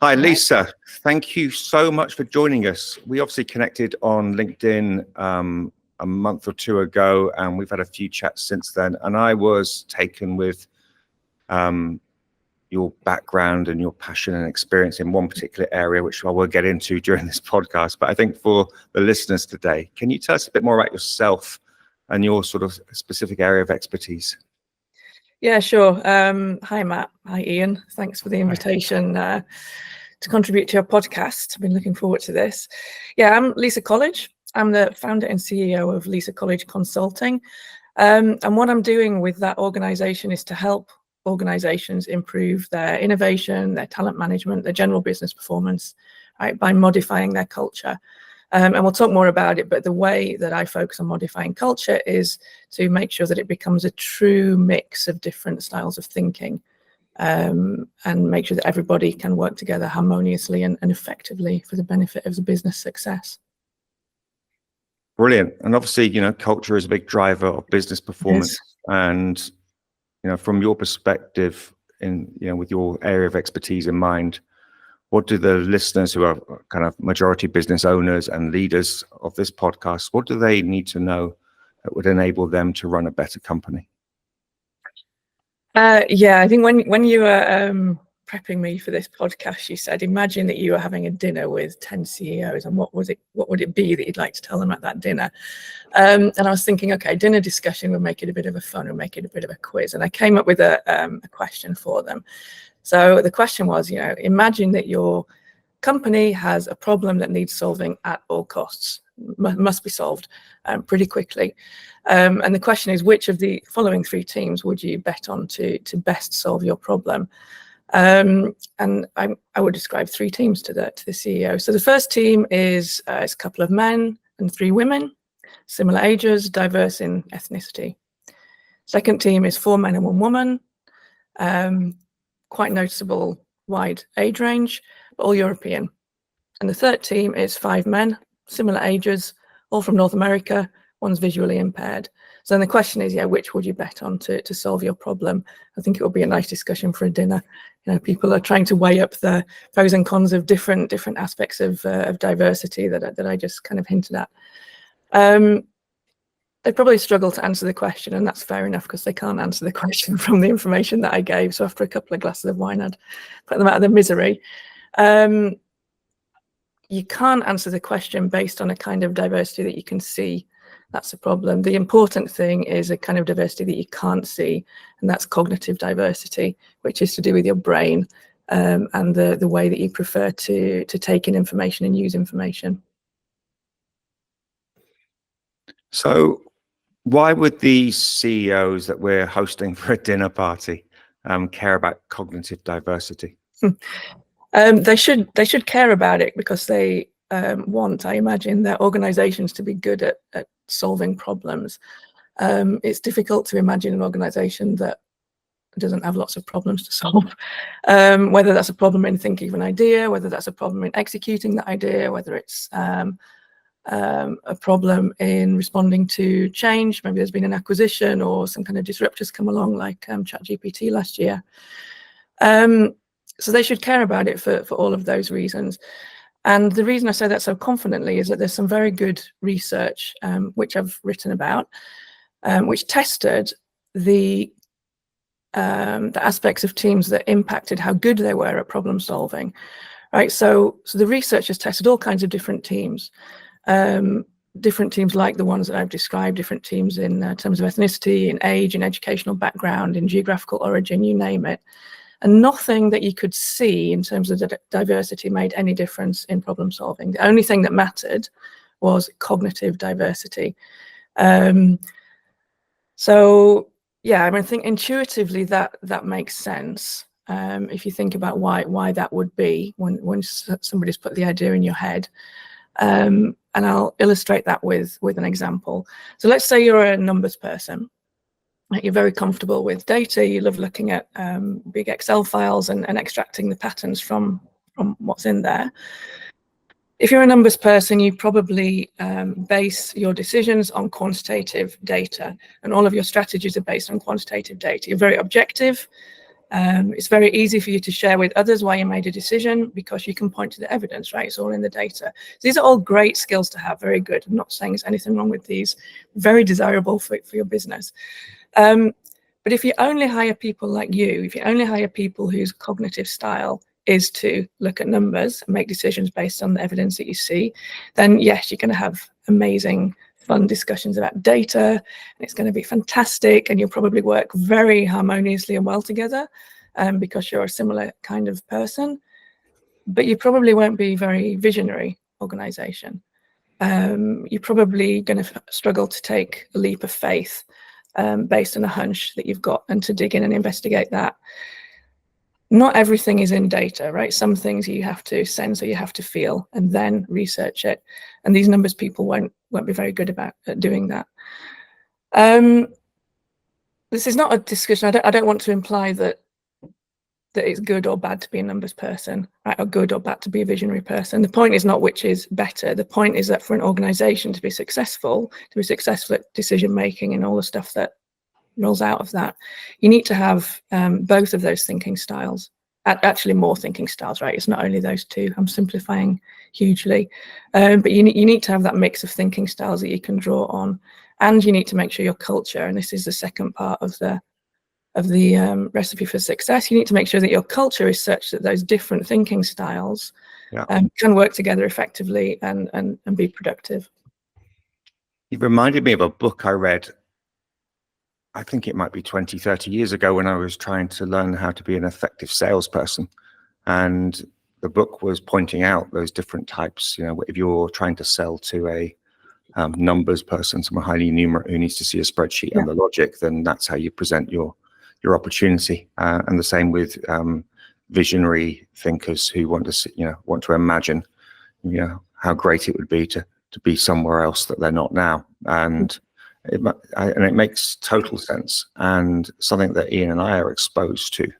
Hi, Lisa. Thank you so much for joining us. We obviously connected on LinkedIn a month or two ago, and we've had a few chats since then. And I was taken with your background and your passion and experience in one particular area, which I will get into during this podcast. But I think for the listeners today, can you tell us a bit more about yourself and your sort of specific area of expertise? Yeah, sure. Hi, Matt. Hi, Ian. Thanks for the invitation to contribute to your podcast. I've been looking forward to this. Yeah, I'm Lisa Colledge. I'm the founder and CEO of Lisa Colledge Consulting. And what I'm doing with that organization is to help organizations improve their innovation, their talent management, their general business performance, right, by modifying their culture. And we'll talk more about it, but the way that I focus on modifying culture is to make sure that it becomes a true mix of different styles of thinking, and make sure that everybody can work together harmoniously and effectively for the benefit of the business success. Brilliant. And obviously, culture is a big driver of business performance. And, from your perspective, with your area of expertise in mind, what do the listeners who are kind of majority business owners and leaders of this podcast, what do they need to know that would enable them to run a better company? Yeah, I think when you were prepping me for this podcast, you said, imagine that you were having a dinner with 10 CEOs, and what would it be that you'd like to tell them at that dinner? And I was thinking, okay, dinner discussion would make it a bit of a fun, would make it a bit of a quiz. And I came up with a question for them. So the question was, imagine that your company has a problem that needs solving at all costs, must be solved pretty quickly. And the question is, which of the following three teams would you bet on to best solve your problem? And I would describe three teams to the CEO. So the first team is a couple of men and three women, similar ages, diverse in ethnicity. Second team is 4 men and 1 woman. Quite noticeable wide age range, but all European. And the third team is 5 men, similar ages, all from North America. One's visually impaired. So then the question is, which would you bet on to solve your problem? I think it would be a nice discussion for a dinner. People are trying to weigh up the pros and cons of different aspects of diversity that I just kind of hinted at. They probably struggle to answer the question, and that's fair enough because they can't answer the question from the information that I gave. So after a couple of glasses of wine, I'd put them out of their misery. You can't answer the question based on a kind of diversity that you can see. That's a problem. The important thing is a kind of diversity that you can't see, and that's cognitive diversity, which is to do with your brain and the way that you prefer to take in information and use information. So why would these CEOs that we're hosting for a dinner party care about cognitive diversity? They should care about it because they want, I imagine, their organizations to be good at solving problems. It's difficult to imagine an organization that doesn't have lots of problems to solve, whether that's a problem in thinking of an idea, whether that's a problem in executing that idea, whether it's a problem in responding to change. Maybe there's been an acquisition or some kind of disruptors come along like ChatGPT last year. So they should care about it for all of those reasons. And the reason I say that so confidently is that there's some very good research, which I've written about, which tested the aspects of teams that impacted how good they were at problem solving. Right. So the researchers tested all kinds of different teams like the ones that I've described, different teams in terms of ethnicity, in age, in educational background, in geographical origin, you name it. And nothing that you could see in terms of the diversity made any difference in problem solving. The only thing that mattered was cognitive diversity. So yeah, I think intuitively that makes sense. If you think about why that would be when somebody's put the idea in your head. And I'll illustrate that with an example. So let's say you're a numbers person. You're very comfortable with data. You love looking at big Excel files and extracting the patterns from what's in there. If you're a numbers person, you probably base your decisions on quantitative data, and all of your strategies are based on quantitative data. You're very objective. It's very easy for you to share with others why you made a decision because you can point to the evidence, right? It's all in the data. So these are all great skills to have, very good. I'm not saying there's anything wrong with these, very desirable for your business. But if you only hire people like you, if you only hire people whose cognitive style is to look at numbers and make decisions based on the evidence that you see, then yes, you're going to have amazing, fun discussions about data, and it's going to be fantastic, and you'll probably work very harmoniously and well together because you're a similar kind of person, but you probably won't be very visionary organization. You're probably going to struggle to take a leap of faith based on a hunch that you've got and to dig in and investigate that. Not everything is in data, right? Some things you have to sense or you have to feel and then research it. And these numbers people won't be very good about doing that. This is not a discussion. I don't want to imply that it's good or bad to be a numbers person, right? Or good or bad to be a visionary person. The point is not which is better. The point is that for an organization to be successful at decision making and all the stuff that rolls out of that, you need to have both of those thinking styles. Actually, more thinking styles, right? It's not only those two. I'm simplifying hugely, but you need to have that mix of thinking styles that you can draw on, and you need to make sure your culture. And this is the second part of the recipe for success. You need to make sure that your culture is such that those different thinking styles can work together effectively and be productive. You've reminded me of a book I read, I think it might be 20, 30 years ago, when I was trying to learn how to be an effective salesperson. And the book was pointing out those different types. You know, if you're trying to sell to a numbers person, someone highly numerate who needs to see a spreadsheet and the logic, then that's how you present your opportunity. And the same with visionary thinkers who want to imagine, how great it would be to be somewhere else that they're not now. And it makes total sense, and something that Ian and I are exposed to,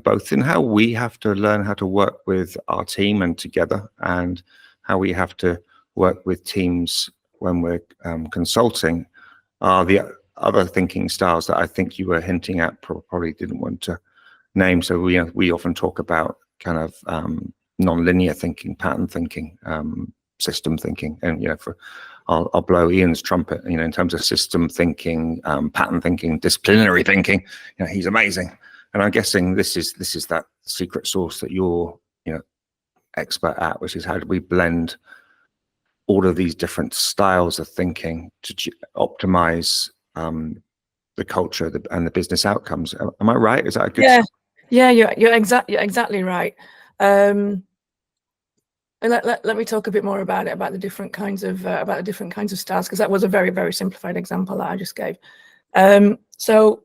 both in how we have to learn how to work with our team and together, and how we have to work with teams when we're consulting, are the other thinking styles that I think you were hinting at, probably didn't want to name. So we often talk about kind of non-linear thinking, pattern thinking, system thinking, and I'll blow Ian's trumpet. In terms of system thinking, pattern thinking, disciplinary thinking, he's amazing. And I'm guessing this is that secret sauce that you're expert at, which is how do we blend all of these different styles of thinking to optimize the culture and the business outcomes. Am I right? Is that a good? Yeah, you're exactly right. Let me talk a bit more about it, about the different kinds of styles, because that was a very, very simplified example that I just gave. So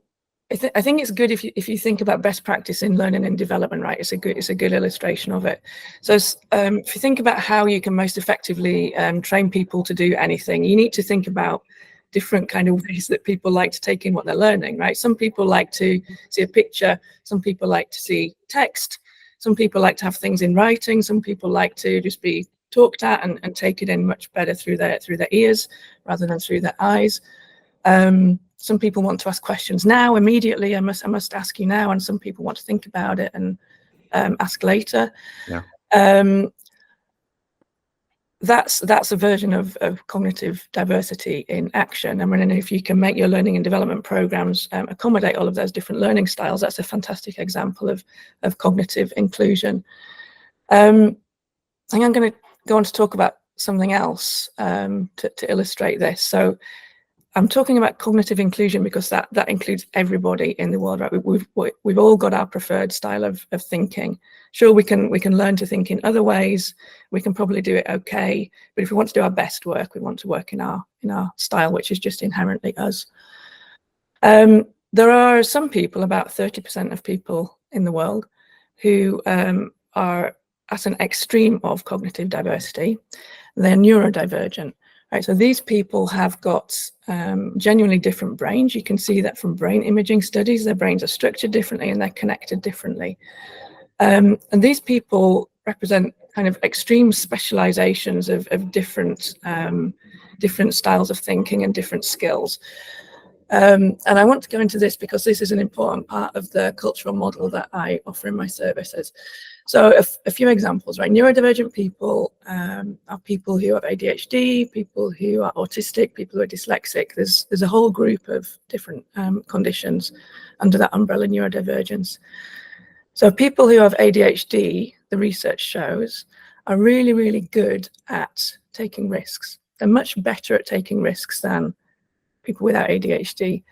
I think it's good if you think about best practice in learning and development, right? It's a good illustration of it. So if you think about how you can most effectively train people to do anything, you need to think about different kind of ways that people like to take in what they're learning, right? Some people like to see a picture, some people like to see text, some people like to have things in writing, some people like to just be talked at and take it in much better through their ears rather than through their eyes. Some people want to ask questions now, immediately. I must ask you now, and some people want to think about it and ask later. That's a version of cognitive diversity in action. And if you can make your learning and development programs accommodate all of those different learning styles, that's a fantastic example of cognitive inclusion. I think I'm going to go on to talk about something else to illustrate this. So I'm talking about cognitive inclusion because that includes everybody in the world, right? We've all got our preferred style of thinking. Sure, we can learn to think in other ways. We can probably do it okay, but if we want to do our best work, we want to work in our style, which is just inherently us. There are some people, about 30% of people in the world, who are at an extreme of cognitive diversity. They're neurodivergent. Right, so these people have got genuinely different brains. You can see that from brain imaging studies. Their brains are structured differently and they're connected differently. And these people represent kind of extreme specializations of different styles of thinking and different skills. And I want to go into this because this is an important part of the cultural model that I offer in my services. So a few examples, right? Neurodivergent people are people who have ADHD, people who are autistic, people who are dyslexic. There's a whole group of different conditions under that umbrella, neurodivergence. So people who have ADHD, the research shows, are really, really good at taking risks. They're much better at taking risks than people without ADHD.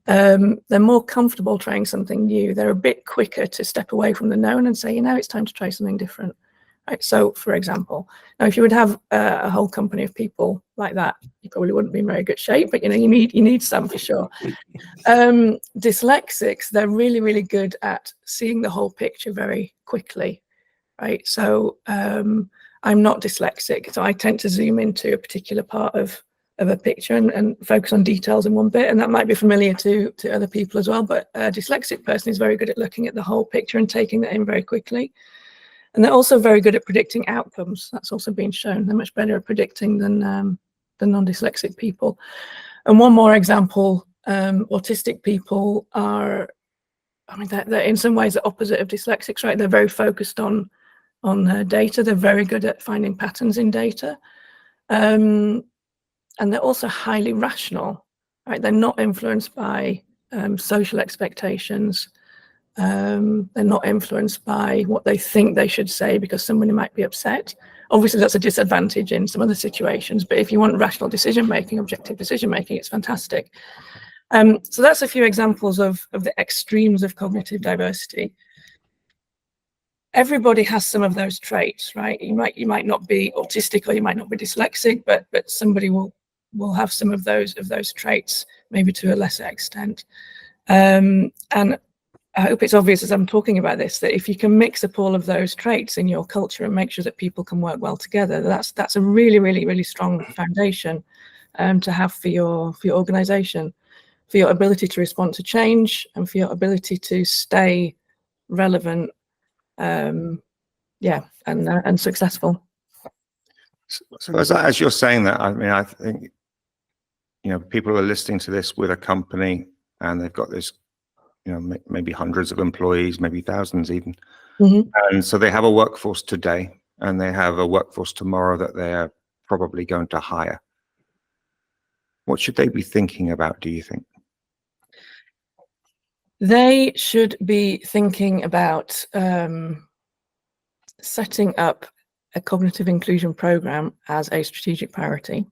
They're more comfortable trying something new. They're a bit quicker to step away from the known and say, it's time to try something different. Right? So, for example, now if you would have a whole company of people like that, you probably wouldn't be in very good shape. But you need some for sure. Dyslexics, they're really, really good at seeing the whole picture very quickly. Right? So I'm not dyslexic, so I tend to zoom into a particular part of a picture and focus on details in one bit, and that might be familiar to other people as well. But a dyslexic person is very good at looking at the whole picture and taking that in very quickly. And they're also very good at predicting outcomes. That's also been shown. They're much better at predicting than non-dyslexic people. And one more example, autistic people are, they're in some ways the opposite of dyslexics, right? They're very focused on data. They're very good at finding patterns in data. And they're also highly rational, right? They're not influenced by social expectations. They're not influenced by what they think they should say because somebody might be upset. Obviously, that's a disadvantage in some other situations, but if you want rational decision-making, objective decision-making, it's fantastic. So that's a few examples of the extremes of cognitive diversity. Everybody has some of those traits, right? You might not be autistic or you might not be dyslexic, but somebody will have some of those traits, maybe to a lesser extent. And I hope it's obvious as I'm talking about this that if you can mix up all of those traits in your culture and make sure that people can work well together, that's a really, really, really strong foundation to have for your organization, for your ability to respond to change and for your ability to stay relevant, and successful. So as you're saying that, I think, people are listening to this with a company and they've got this, maybe hundreds of employees, maybe thousands even. Mm-hmm. And so they have a workforce today and they have a workforce tomorrow that they're probably going to hire. What should they be thinking about, do you think? They should be thinking about setting up a cognitive inclusion program as a strategic priority.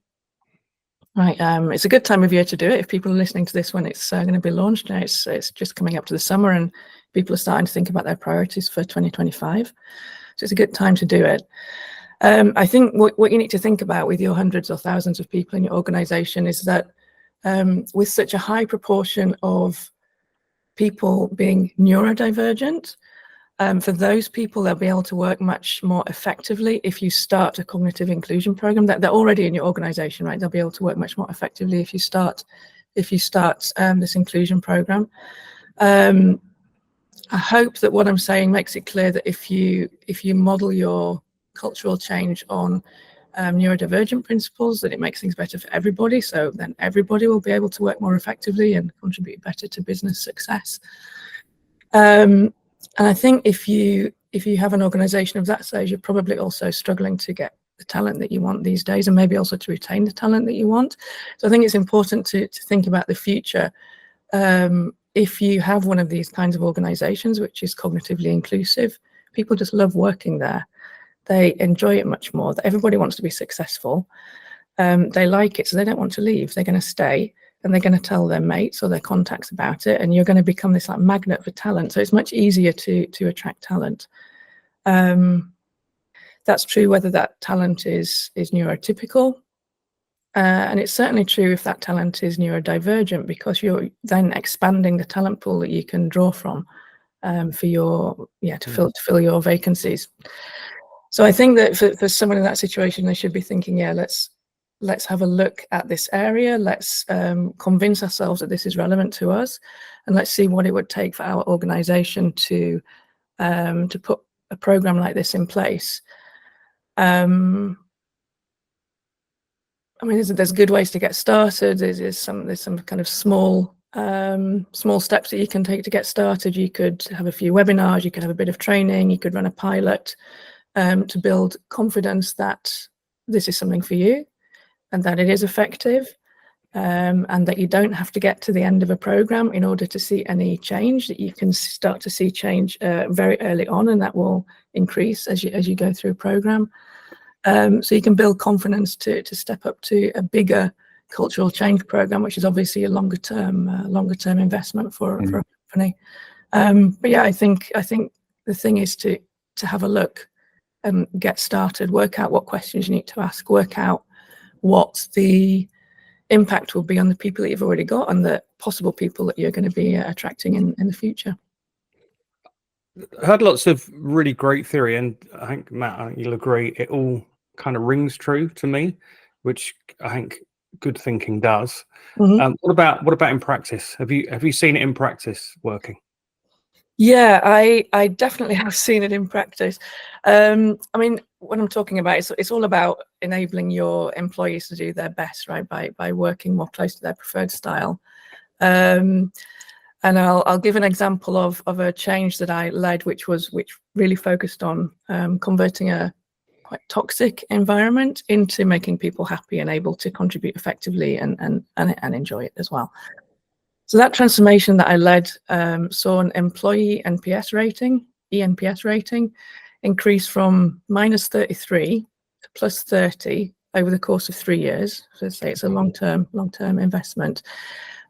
Right, it's a good time of year to do it. If people are listening to this when it's going to be launched, now it's just coming up to the summer and people are starting to think about their priorities for 2025. So it's a good time to do it. I think what you need to think about with your hundreds or thousands of people in your organization is that with such a high proportion of people being neurodivergent, for those people, they'll be able to work much more effectively if you start a cognitive inclusion program. That they're already in your organization, right? They'll be able to work much more effectively if you start this inclusion program. I hope that what I'm saying makes it clear that if you model your cultural change on neurodivergent principles, that it makes things better for everybody. So then everybody will be able to work more effectively and contribute better to business success. And I think if you have an organization of that size, you're probably also struggling to get the talent that you want these days, and maybe also to retain the talent that you want. So I think it's important to think about the future. If you have one of these kinds of organizations, which is cognitively inclusive, people just love working there. They enjoy it much more. Everybody wants to be successful. They like it, so they don't want to leave. They're going to stay. And they're going to tell their mates or their contacts about it, and you're going to become this like magnet for talent. So it's much easier to attract talent. That's true whether that talent is neurotypical, and it's certainly true if that talent is neurodivergent, because you're then expanding the talent pool that you can draw from for your to fill your vacancies. So I think that for someone in that situation, they should be thinking, let's have a look at this area. Let's convince ourselves that this is relevant to us, and let's see what it would take for our organization to put a program like this in place. I mean, there's good ways to get started. There's some kind of small steps that you can take to get started. You could have a few webinars, you could have a bit of training, you could run a pilot to build confidence that this is something for you and that it is effective, and that you don't have to get to the end of a program in order to see any change, that you can start to see change very early on, and that will increase as you go through a program. So you can build confidence to step up to a bigger cultural change program, which is obviously a longer term investment for a company. But yeah, I think the thing is to have a look and get started, work out what questions you need to ask, work out what the impact will be on the people that you've already got and the possible people that you're going to be attracting in the future. I heard lots of really great theory, and I think, Matt, I think you'll agree, it all kind of rings true to me, which I think good thinking does. Mm-hmm. What about in practice? Have you seen it in practice working? Yeah, I definitely have seen it in practice. I mean, what I'm talking about, it's all about enabling your employees to do their best, right? By working more close to their preferred style. And I'll give an example of a change that I led, which really focused on converting a quite toxic environment into making people happy and able to contribute effectively and enjoy it as well. So that transformation that I led saw an employee NPS rating, eNPS rating, increase from -33 to +30 over the course of 3 years. So I'd say it's a long-term investment.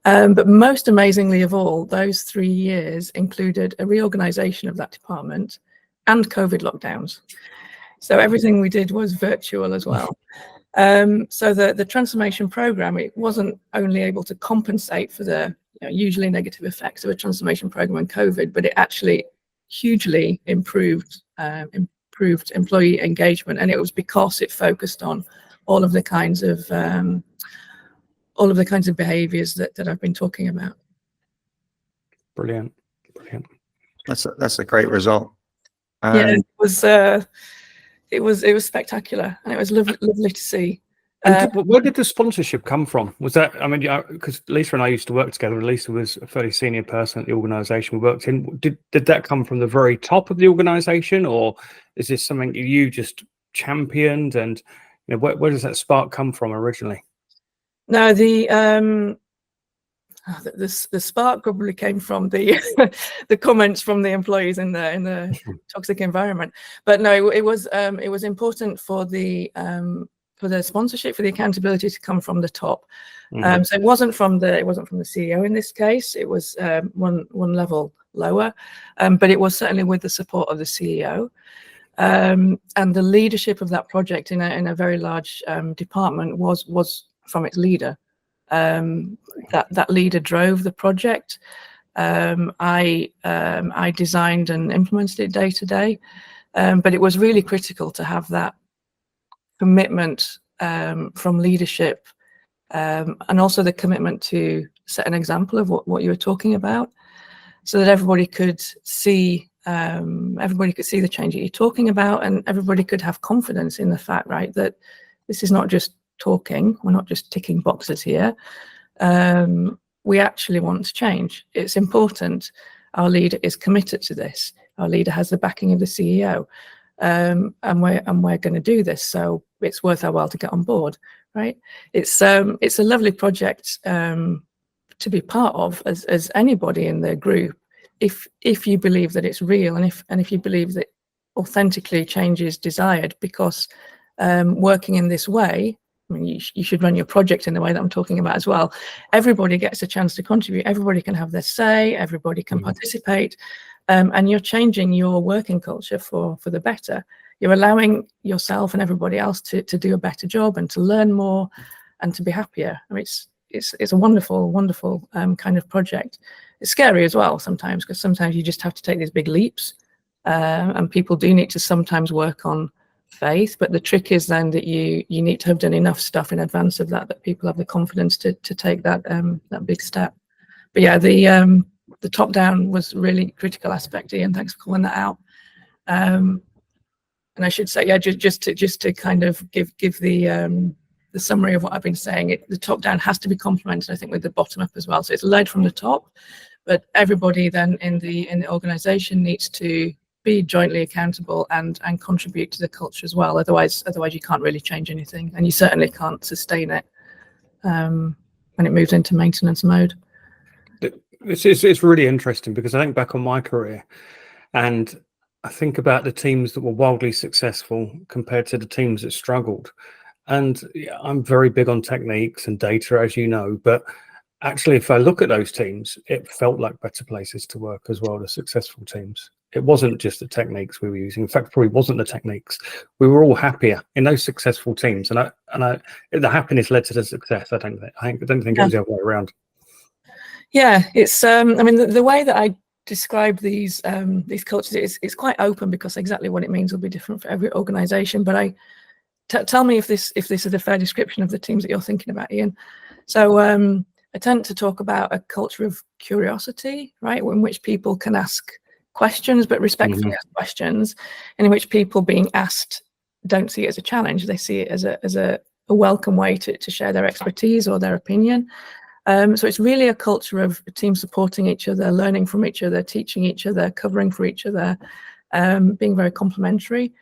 But most amazingly of all, those 3 years included a reorganization of that department and COVID lockdowns. So everything we did was virtual as well. So the transformation program, it wasn't only able to compensate for the usually negative effects of a transformation program and COVID, but it actually hugely improved employee engagement, and it was because it focused on all of the kinds of behaviours that I've been talking about. Brilliant. That's a great result. Yeah, it was spectacular, and it was lovely to see. And where did the sponsorship come from? Was that, I mean, because Lisa and I used to work together. Lisa was a fairly senior person at the organisation we worked in. Did that come from the very top of the organisation, or is this something you just championed? And where does that spark come from originally? No, the spark probably came from the the comments from the employees in the toxic environment. But no, it was important for the sponsorship, for the accountability to come from the top. So it wasn't from the CEO in this case. It was one level lower, but it was certainly with the support of the CEO. And the leadership of that project in a very large department was from its leader. That leader drove the project. I designed and implemented it day to day, but it was really critical to have that commitment from leadership, and also the commitment to set an example of what you were talking about, so that everybody could see the change that you're talking about, and everybody could have confidence in the fact, right, that this is not just talking, we're not just ticking boxes here. We actually want to change. It's important. Our leader is committed to this. Our leader has the backing of the CEO, and we're going to do this. So it's worth our while to get on board, right? It's a lovely project to be part of as anybody in the group, if you believe that it's real, and if you believe that authentically change is desired, because working in this way, I mean, you should run your project in the way that I'm talking about as well. Everybody gets a chance to contribute. Everybody can have their say. Everybody can participate, and you're changing your working culture for the better. You're allowing yourself and everybody else to do a better job and to learn more and to be happier. I mean, it's a wonderful kind of project. It's scary as well sometimes, because sometimes you just have to take these big leaps, and people do need to sometimes work on faith, but the trick is then that you need to have done enough stuff in advance of that people have the confidence to take that big step. But yeah, the top down was really critical aspect, Ian. Thanks for calling that out. And I should say, yeah, just to kind of give the the summary of what I've been saying, the top down has to be complemented, I think, with the bottom up as well. So it's led from the top, but everybody then in the organization needs to be jointly accountable and contribute to the culture as well. Otherwise you can't really change anything, and you certainly can't sustain it when it moves into maintenance mode. It's really interesting, because I think back on my career and I think about the teams that were wildly successful compared to the teams that struggled. And yeah, I'm very big on techniques and data, as you know, but actually, if I look at those teams, it felt like better places to work as well, the successful teams. It wasn't just the techniques we were using. In fact, probably wasn't the techniques. We were all happier in those successful teams, and the happiness led to the success. I don't think it was the other way around. Yeah, it's I mean, the way that I describe these cultures is quite open, because exactly what it means will be different for every organization. But tell me if this is a fair description of the teams that you're thinking about, Ian. So I tend to talk about a culture of curiosity, right, in which people can ask questions, but respectfully ask questions, and in which people being asked don't see it as a challenge. They see it as a welcome way to share their expertise or their opinion. So it's really a culture of teams supporting each other, learning from each other, teaching each other, covering for each other, being very complementary.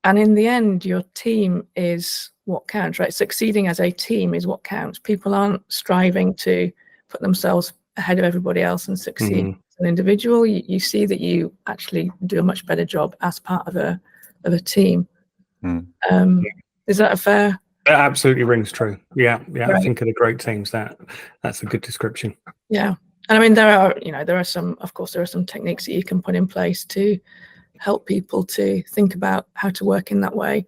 And in the end, your team is what counts, right? Succeeding as a team is what counts. People aren't striving to put themselves ahead of everybody else and succeed as an individual. You see that you actually do a much better job as part of a team. Is that a fair? That absolutely rings true. Yeah. Right. I think of the great teams, that's a good description. Yeah. And I mean, there are some techniques that you can put in place to help people to think about how to work in that way.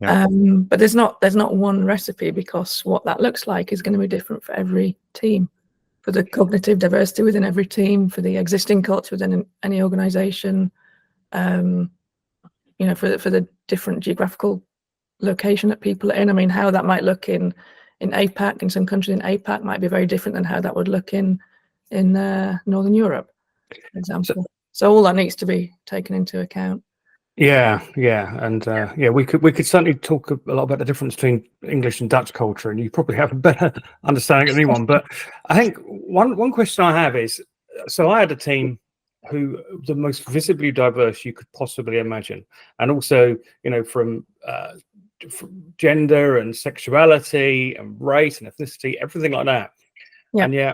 Yeah. But there's not one recipe, because what that looks like is going to be different for every team, for the cognitive diversity within every team, for the existing culture within any organization, for the different geographical location that people are in. I mean, how that might look in APAC, in some countries in APAC, might be very different than how that would look in Northern Europe, for example. So all that needs to be taken into account. Yeah, and we could certainly talk a lot about the difference between English and Dutch culture, and you probably have a better understanding than anyone. But I think one question I have is, so I had a team who the most visibly diverse you could possibly imagine, and also from gender and sexuality and race and ethnicity, everything like that. Yeah. And yeah,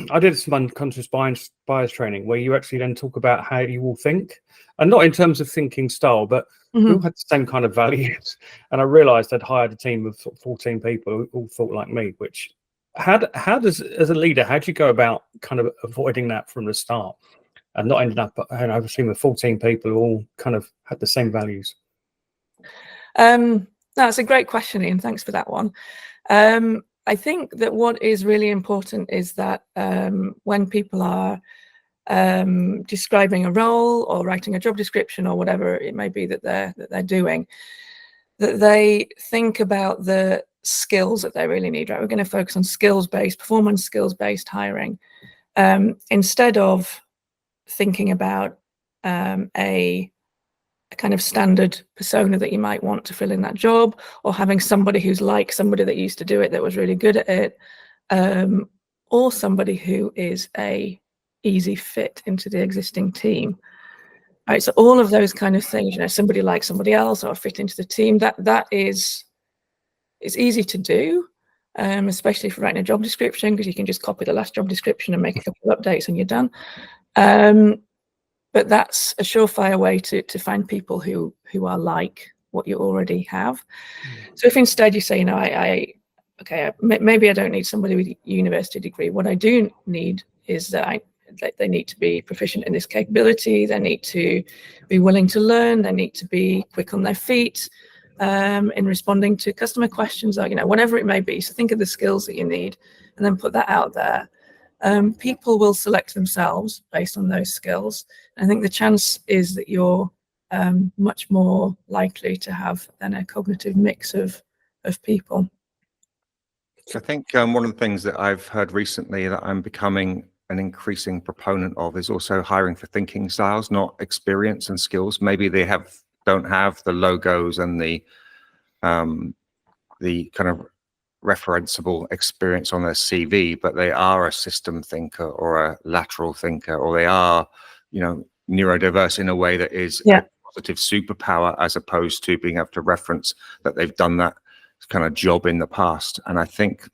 I did some unconscious bias training where you actually then talk about how you all think, and not in terms of thinking style, but we all had the same kind of values. And I realized I'd hired a team of 14 people who all thought like me, which how does, as a leader, how do you go about kind of avoiding that from the start and not ending up having a team of 14 people who all kind of had the same values? That's a great question, Ian. Thanks for that one. I think that what is really important is that when people are describing a role or writing a job description or whatever it may be that they're doing, that they think about the skills that they really need. Right, we're going to focus on performance skills-based hiring, instead of thinking about a kind of standard persona that you might want to fill in that job, or having somebody who's like somebody that used to do it that was really good at it, or somebody who is a easy fit into the existing team. Right, so all of those kind of things, somebody like somebody else or fit into the team, that is, it's easy to do, especially if you're writing a job description, because you can just copy the last job description and make a couple of updates and you're done. But that's a surefire way to find people who are like what you already have. So if instead you say, maybe I don't need somebody with a university degree. What I do need is that they need to be proficient in this capability. They need to be willing to learn. They need to be quick on their feet in responding to customer questions, or whatever it may be. So think of the skills that you need, and then put that out there. People will select themselves based on those skills. I think the chance is that you're much more likely to have then a cognitive mix of people. So I think one of the things that I've heard recently that I'm becoming an increasing proponent of is also hiring for thinking styles, not experience and skills. Maybe they don't have the logos and the kind of referenceable experience on their CV, but they are a system thinker or a lateral thinker, or they are, neurodiverse in a way that is a positive superpower, as opposed to being able to reference that they've done that kind of job in the past. And I think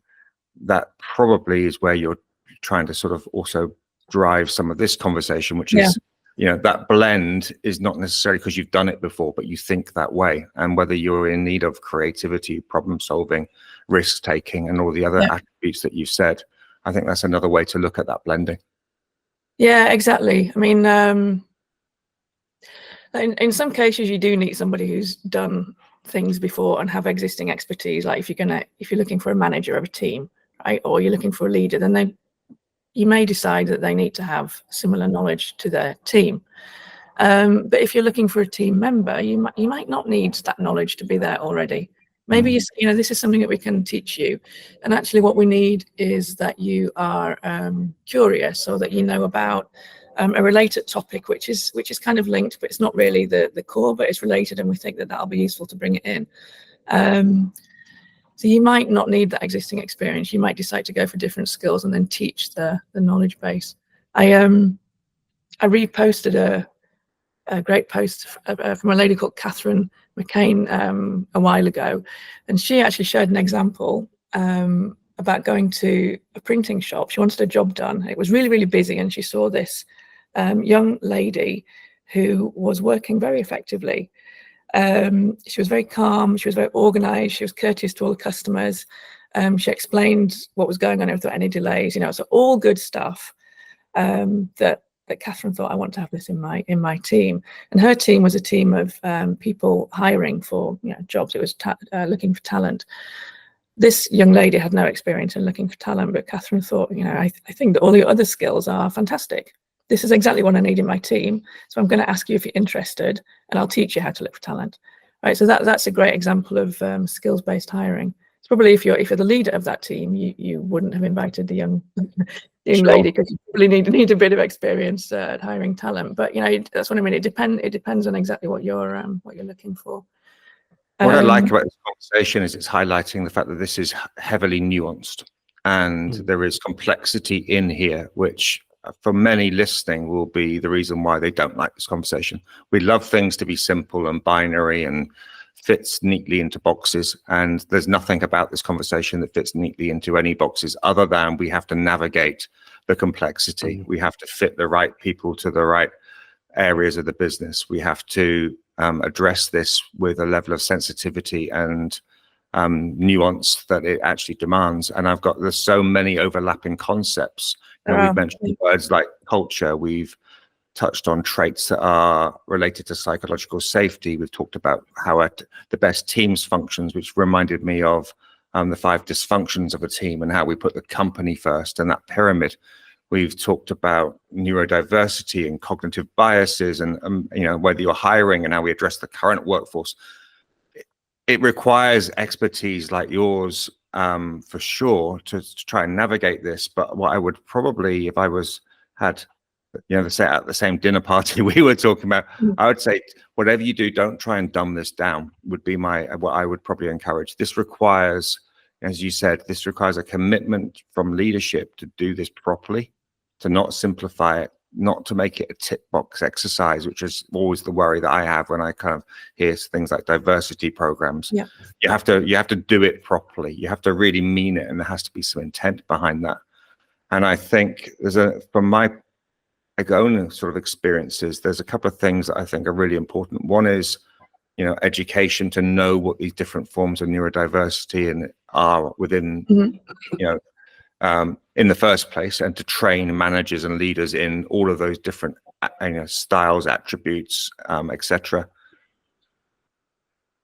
that probably is where you're trying to sort of also drive some of this conversation, which is, that blend is not necessarily because you've done it before, but you think that way. And whether you're in need of creativity, problem solving, risk taking, and all the other attributes that you said, I think that's another way to look at that blending. Yeah, exactly. I mean, in some cases, you do need somebody who's done things before and have existing expertise. Like if you're looking for a manager of a team, right, or you're looking for a leader, then you may decide that they need to have similar knowledge to their team. But if you're looking for a team member, you might not need that knowledge to be there already. Maybe this is something that we can teach you, and actually what we need is that you are curious, or that you know about a related topic, which is kind of linked, but it's not really the core, but it's related, and we think that that'll be useful to bring it in. So you might not need that existing experience. You might decide to go for different skills and then teach the knowledge base. I reposted a great post from a lady called Catherine McCain a while ago, and she actually showed an example about going to a printing shop. She wanted a job done. It was really, really busy, and she saw this young lady who was working very effectively. She was very calm, she was very organized, she was courteous to all the customers. She explained what was going on without any delays, so all good stuff that Catherine thought, I want to have this in my team. And her team was a team of people hiring for jobs. It was looking for talent. This young lady had no experience in looking for talent, but Catherine thought, I think that all the other skills are fantastic. This is exactly what I need in my team. So I'm going to ask you if you're interested, and I'll teach you how to look for talent. Right. So that's a great example of skills-based hiring. It's probably if you're the leader of that team, you wouldn't have invited the young lady, because you probably need a bit of experience at hiring talent. But that's what I mean. It depends on exactly what you're looking for. What I like about this conversation is it's highlighting the fact that this is heavily nuanced, and there is complexity in here, which for many listening will be the reason why they don't like this conversation. We love things to be simple and binary and fits neatly into boxes, and there's nothing about this conversation that fits neatly into any boxes, other than we have to navigate the complexity. We have to fit the right people to the right areas of the business. We have to address this with a level of sensitivity and nuance that it actually demands. And there's so many overlapping concepts. We've mentioned words like culture. We've touched on traits that are related to psychological safety. We've talked about how the best teams functions, which reminded me of the 5 dysfunctions of a team and how we put the company first and that pyramid. We've talked about neurodiversity and cognitive biases, and whether you're hiring and how we address the current workforce. It requires expertise like yours, for sure, to try and navigate this. But what I would probably, if I had at the same dinner party we were talking about, I would say, whatever you do, don't try and dumb this down, would be what I would probably encourage. This requires, as you said, a commitment from leadership to do this properly, to not simplify it, not to make it a tick box exercise, which is always the worry that I have when I kind of hear things like diversity programs. Yeah. You have to do it properly. You have to really mean it, and there has to be some intent behind that. And I think from my own sort of experiences, there's a couple of things that I think are really important. One is, education, to know what these different forms of neurodiversity are within, in the first place, and to train managers and leaders in all of those different styles, attributes, etc.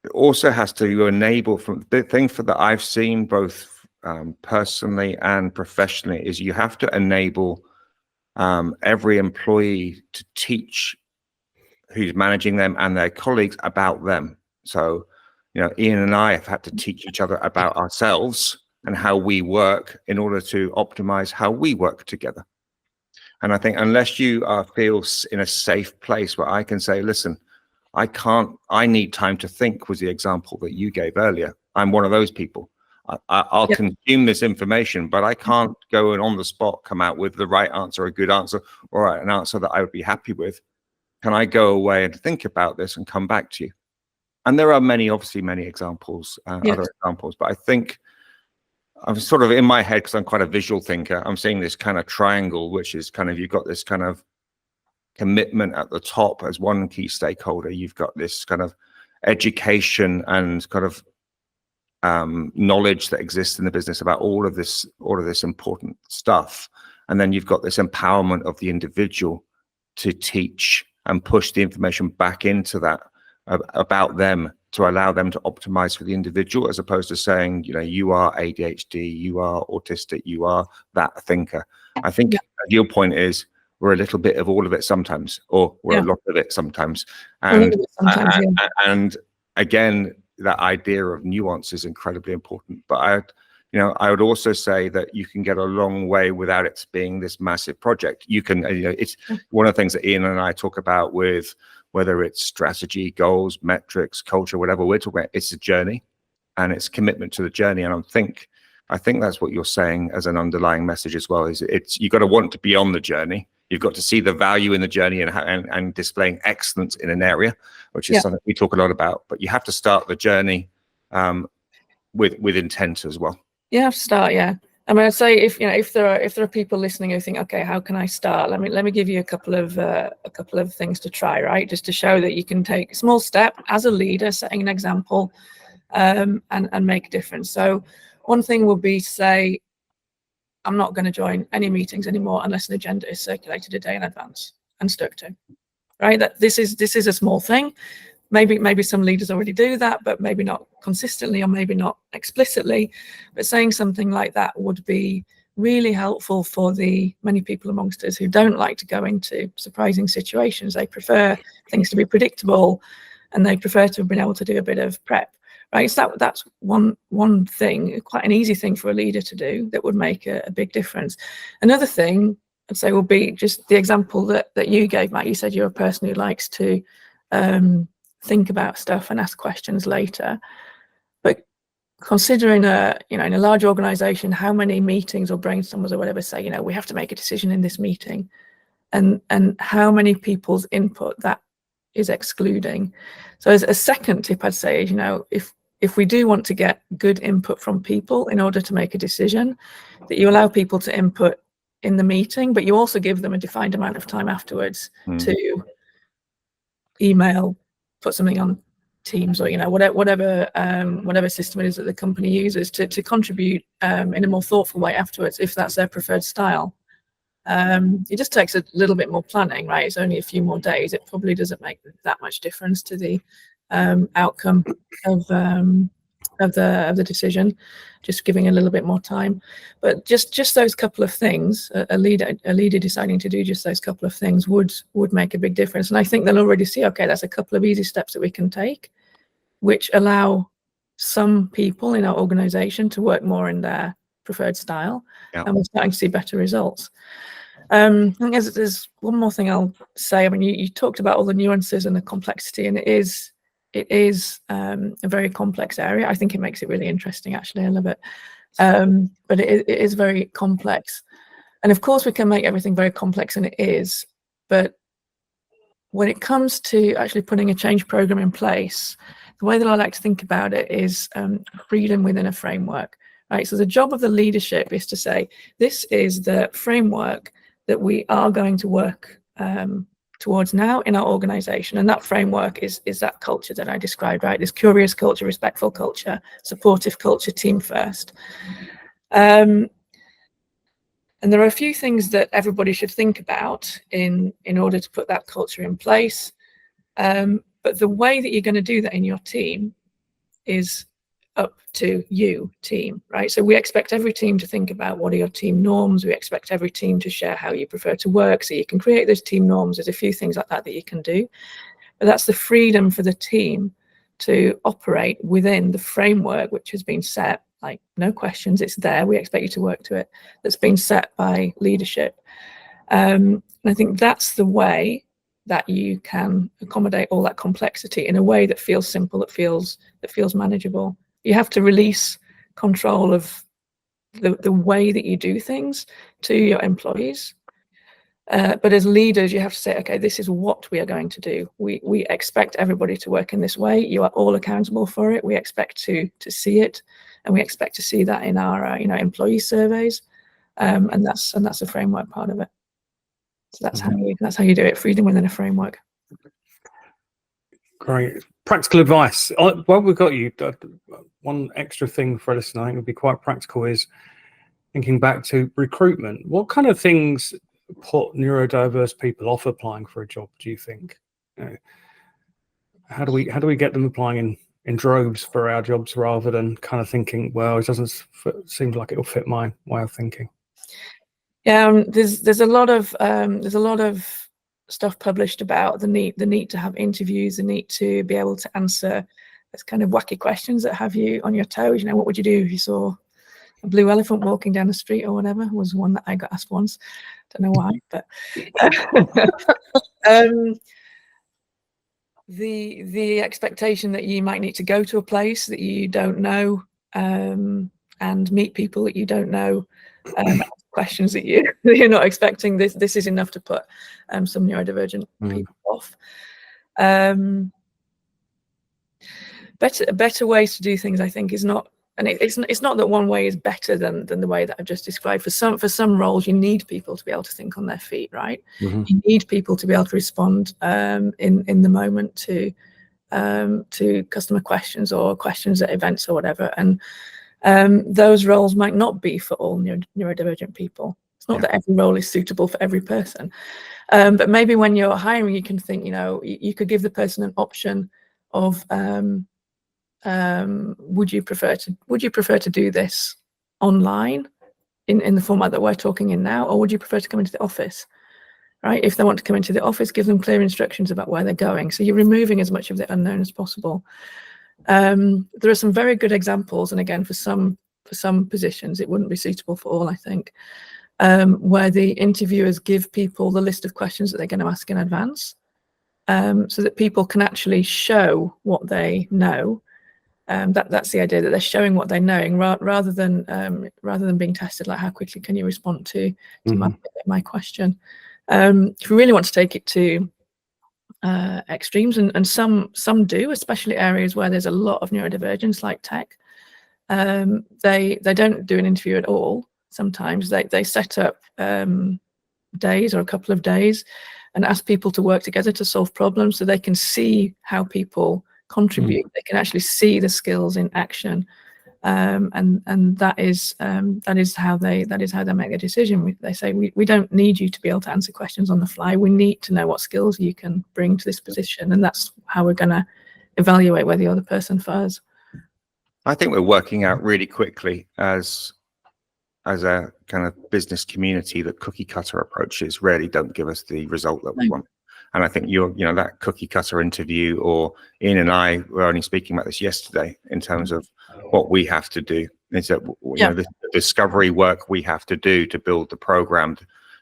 It also has to enable, from the thing that I've seen both personally and professionally, is you have to enable every employee to teach who's managing them and their colleagues about them. So, Ian and I have had to teach each other about ourselves and how we work in order to optimize how we work together. And I think unless you feel in a safe place where I can say, listen, I need time to think, was the example that you gave earlier. I'm one of those people. I'll Yeah. consume this information, but I can't go and on the spot come out with the right answer, a good answer, or an answer that I would be happy with. Can I go away and think about this and come back to you? And there are obviously many examples, other examples, but I think I'm sort of in my head, because I'm quite a visual thinker, I'm seeing this kind of triangle, which is kind of, you've got this kind of commitment at the top as one key stakeholder. You've got this kind of education and kind of knowledge that exists in the business about all of this important stuff. And then you've got this empowerment of the individual to teach and push the information back into that about them, to allow them to optimize for the individual, as opposed to saying, you are ADHD, you are autistic, you are that thinker. I think your point is, we're a little bit of all of it sometimes, or we're a lot of it sometimes. And again, that idea of nuance is incredibly important. But I would also say that you can get a long way without it being this massive project. You can, it's one of the things that Ian and I talk about, with whether it's strategy, goals, metrics, culture, whatever we're talking about. It's a journey, and it's commitment to the journey. And I think that's what you're saying as an underlying message as well. Is you got to want to be on the journey. You've got to see the value in the journey and displaying excellence in an area, which is something we talk a lot about. But you have to start the journey with intent as well. You have to start, yeah. I mean, I'd say if there are people listening who think, okay, how can I start? Let me give you a couple of things to try, right? Just to show that you can take a small step as a leader, setting an example, and make a difference. So one thing would be to say, I'm not going to join any meetings anymore unless an agenda is circulated a day in advance and stuck to, right? That this is a small thing. Maybe some leaders already do that, but maybe not consistently, or maybe not explicitly. But saying something like that would be really helpful for the many people amongst us who don't like to go into surprising situations. They prefer things to be predictable, and they prefer to have been able to do a bit of prep, right? So that's one thing, quite an easy thing for a leader to do that would make a big difference. Another thing I'd say will be just the example that you gave, Matt. You said you're a person who likes to think about stuff and ask questions later. But considering in a large organization, how many meetings or brainstorms or whatever say, we have to make a decision in this meeting, and how many people's input that is excluding. So as a second tip, I'd say is, if we do want to get good input from people in order to make a decision, that you allow people to input in the meeting, but you also give them a defined amount of time afterwards to email, put something on Teams, or whatever system it is that the company uses to contribute in a more thoughtful way afterwards, if that's their preferred style. It just takes a little bit more planning, right? It's only a few more days. It probably doesn't make that much difference to the outcome of the decision, just giving a little bit more time. But just those couple of things, a leader deciding to do just those couple of things would make a big difference. And I think they'll already see, okay, that's a couple of easy steps that we can take, which allow some people in our organization to work more in their preferred style, and we're starting to see better results. I think there's one more thing I'll say. I mean, you talked about all the nuances and the complexity, and it is a very complex area. I think it makes it really interesting, actually. I love it. But it is very complex. And of course, we can make everything very complex, and it is. But when it comes to actually putting a change program in place, the way that I like to think about it is freedom within a framework, right? So the job of the leadership is to say, this is the framework that we are going to work towards now in our organization, and that framework is that culture that I described, right? This curious culture, respectful culture, supportive culture, team first. And there are a few things that everybody should think about in order to put that culture in place. But the way that you're going to do that in your team is up to you, team, right? So we expect every team to think about what are your team norms. We expect every team to share how you prefer to work, so you can create those team norms. There's a few things like that you can do, but that's the freedom for the team to operate within the framework which has been set. Like, no questions, it's there, we expect you to work to it, that's been set by leadership. And I think that's the way that you can accommodate all that complexity in a way that feels simple, that feels manageable. You have to release control of the way that you do things to your employees. But as leaders, you have to say, okay, this is what we are going to do. We expect everybody to work in this way. You are all accountable for it. We expect to see it, and we expect to see that in our employee surveys, and that's a framework part of it. So that's how you do it. Freedom within a framework. Great. Practical advice. While we've got you, one extra thing for a listener, I think would be quite practical, is thinking back to recruitment. What kind of things put neurodiverse people off applying for a job, do you think? How do we get them applying in droves for our jobs, rather than kind of thinking, well, it doesn't seem like it'll fit my way of thinking? Yeah, there's a lot of stuff published about the need to have interviews, the need to be able to answer those kind of wacky questions that have you on your toes. What would you do if you saw a blue elephant walking down the street or whatever? Was one that I got asked once. Don't know why, but the expectation that you might need to go to a place that you don't know, and meet people that you don't know, questions that you're not expecting. This is enough to put some neurodivergent people off. Better ways to do things, I think, is not, and it's not that one way is better than the way that I've just described. For some roles, you need people to be able to think on their feet, right? You need people to be able to respond in the moment to customer questions or questions at events or whatever. And those roles might not be for all neurodivergent people. It's not that every role is suitable for every person, but maybe when you're hiring, you can think, you could give the person an option of, would you prefer to do this online in the format that we're talking in now, or would you prefer to come into the office? Right? If they want to come into the office, give them clear instructions about where they're going. So you're removing as much of the unknown as possible. There are some very good examples, and again, for some positions, it wouldn't be suitable for all, I think, where the interviewers give people the list of questions that they're going to ask in advance, so that people can actually show what they know. That's the idea, that they're showing what they're knowing, rather than being tested, like how quickly can you respond to my question. If we really want to take it to extremes, and some do, especially areas where there's a lot of neurodivergence, like tech, they don't do an interview at all. Sometimes they set up days or a couple of days and ask people to work together to solve problems, so they can see how people contribute. They can actually see the skills in action, and that is how they make a decision. They say, we don't need you to be able to answer questions on the fly. We need to know what skills you can bring to this position, and that's how we're going to evaluate where the other person fares. I think we're working out really quickly as a kind of business community that cookie cutter approaches rarely don't give us the result that we want. And I think that cookie cutter interview, or Ian and I were only speaking about this yesterday, in terms of what we have to do, is that the discovery work we have to do to build the program,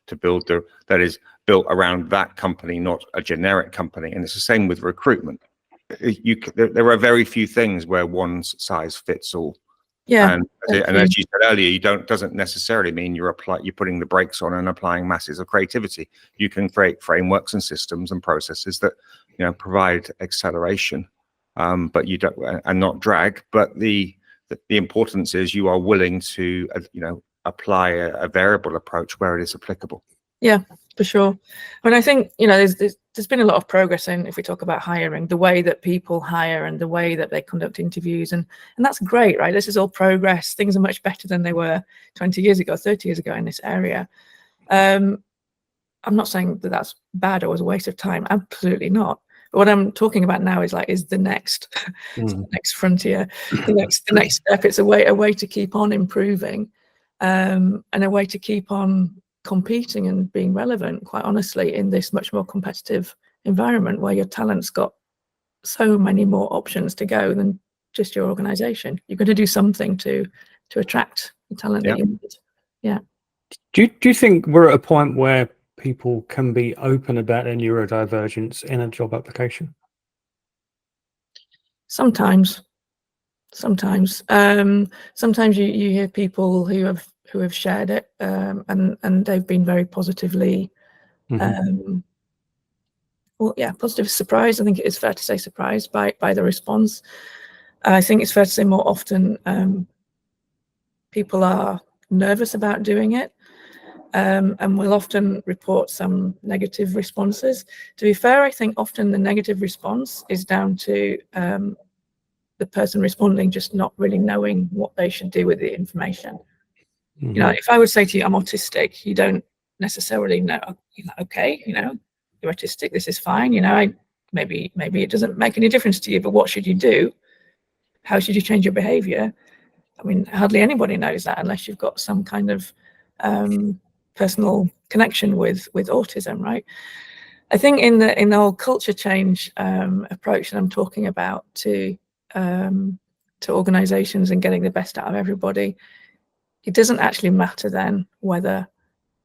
to build that is built around that company, not a generic company. And it's the same with recruitment. There are very few things where one size fits all. Yeah, and as you said earlier, doesn't necessarily mean you're putting the brakes on and applying masses of creativity. You can create frameworks and systems and processes that provide acceleration, but you don't, and not drag. But the importance is you are willing to apply a variable approach where it is applicable. Yeah, for sure. But I think there's been a lot of progress in, if we talk about hiring, the way that people hire and the way that they conduct interviews, and that's great, right? This is all progress. Things are much better than they were 20 years ago, 30 years ago in this area. I'm not saying that that's bad or was a waste of time. Absolutely not. But what I'm talking about now is the next the next frontier, the next step. It's a way to keep on improving, and a way to keep on competing and being relevant, quite honestly, in this much more competitive environment where your talent's got so many more options to go than just your organization. You're going to do something to attract the talent that you need. Yeah. Do you think we're at a point where people can be open about their neurodivergence in a job application? Sometimes. Sometimes, sometimes you hear people who have shared it, and they've been very positively, well, yeah, positive surprised. I think it is fair to say surprised by the response. I think it's fair to say more often people are nervous about doing it, and will often report some negative responses. To be fair, I think often the negative response is down to the person responding just not really knowing what they should do with the information. You know, if I would say to you, I'm autistic, you don't necessarily know, okay, you know, you're autistic, this is fine, you know, maybe it doesn't make any difference to you, but what should you do? How should you change your behavior? I mean, hardly anybody knows that unless you've got some kind of personal connection with autism, right? I think in the whole culture change approach that I'm talking about to organizations and getting the best out of everybody, it doesn't actually matter then whether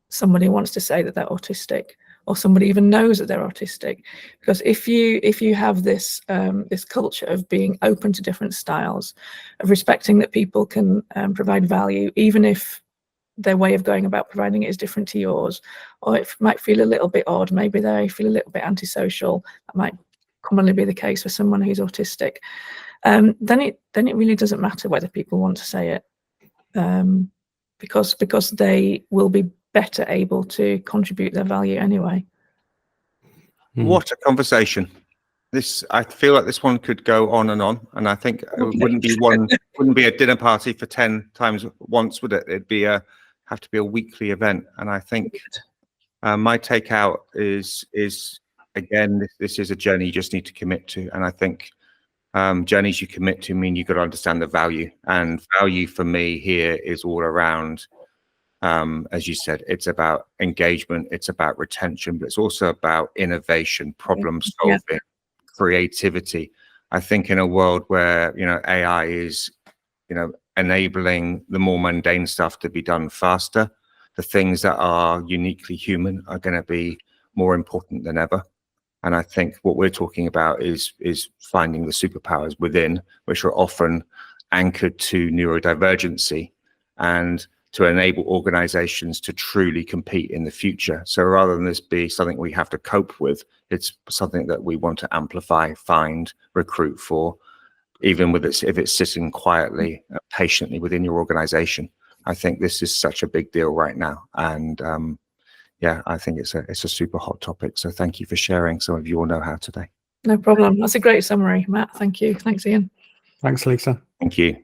somebody wants to say that they're autistic or somebody even knows that they're autistic, because if you have this this culture of being open to different styles, of respecting that people can provide value even if their way of going about providing it is different to yours, or it might feel a little bit odd, maybe they feel a little bit antisocial, that might commonly be the case for someone who's autistic, then it really doesn't matter whether people want to say it, because they will be better able to contribute their value anyway. What a conversation. I feel like this one could go on, and I think it wouldn't be a dinner party for 10 times once, would it? It'd be have to be a weekly event. And I think my takeout is again, this is a journey you just need to commit to. And I think journeys you commit to mean you've got to understand the value, and value for me here is all around, as you said, it's about engagement, it's about retention, but it's also about innovation, problem solving, creativity. I think in a world where, you know, AI is, you know, enabling the more mundane stuff to be done faster, the things that are uniquely human are going to be more important than ever. And I think what we're talking about is finding the superpowers within, which are often anchored to neurodivergency, and to enable organizations to truly compete in the future. So rather than this be something we have to cope with, it's something that we want to amplify, find, recruit for, even with it, if it's sitting quietly, patiently within your organization. I think this is such a big deal right now. And yeah, I think it's a super hot topic. So thank you for sharing some of your know-how today. No problem. That's a great summary, Matt. Thank you. Thanks, Ian. Thanks, Lisa. Thank you.